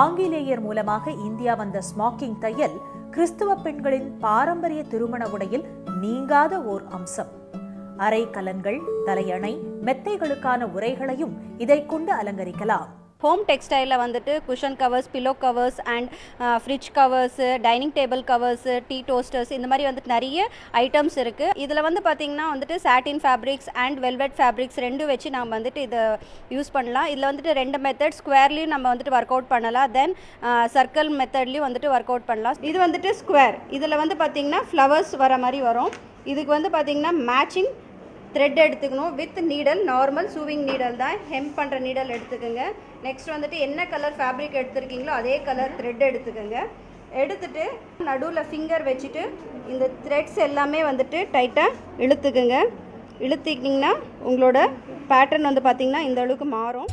ஆங்கிலேயர் மூலமாக இந்தியா வந்த ஸ்மாக்கிங் தையல் கிறிஸ்துவ பெண்களின் பாரம்பரிய திருமண உடையில் நீங்காத ஓர் அம்சம். அரை கலன்கள், தலையணை, மெத்தைகளுக்கான உரைகளையும் இதை கொண்டு அலங்கரிக்கலாம். ஹோம் டெக்ஸ்டைலில் வந்துட்டு cushion covers, pillow covers and fridge covers, dining table covers, tea toasters, இந்த மாதிரி வந்துட்டு நிறைய ஐட்டம்ஸ் இருக்குது. இதில் வந்து பார்த்திங்கன்னா வந்துட்டு சாட்டின் ஃபேப்ரிக்ஸ் அண்ட் வெல்வெட் ஃபேப்ரிக்ஸ் ரெண்டும் வச்சு நம்ம வந்துட்டு இதை யூஸ் பண்ணலாம். இதில் வந்துட்டு 2 மெத்தட், ஸ்கொயர்லேயும் நம்ம வந்துட்டு ஒர்க் அவுட் பண்ணலாம், தென் சர்க்கிள் மெத்தட்லேயும் வந்துட்டு ஒர்க் அவுட் பண்ணலாம். இது வந்துட்டு ஸ்கொயர், இதில் வந்து பார்த்திங்கன்னா ஃப்ளவர்ஸ் வர மாதிரி வரும். இதுக்கு வந்து பார்த்திங்கன்னா மேட்சிங் த்ரெட் எடுத்துக்கணும் வித் நீடல், நார்மல் சூவிங் நீடல் தான், ஹெம் பண்ணுற நீடல் எடுத்துக்கோங்க. நெக்ஸ்ட் வந்துட்டு என்ன கலர் ஃபேப்ரிக் எடுத்துருக்கீங்களோ அதே கலர் த்ரெட் எடுத்துக்கோங்க. எடுத்துட்டு நடுவில் ஃபிங்கர் வச்சுட்டு இந்த த்ரெட்ஸ் எல்லாமே வந்துட்டு டைட்டாக இழுத்துக்குங்க. இழுத்துக்கிட்டிங்கன்னா உங்களோட பேட்டர்ன் வந்து பார்த்திங்கன்னா இந்த அளவுக்கு மாறும்.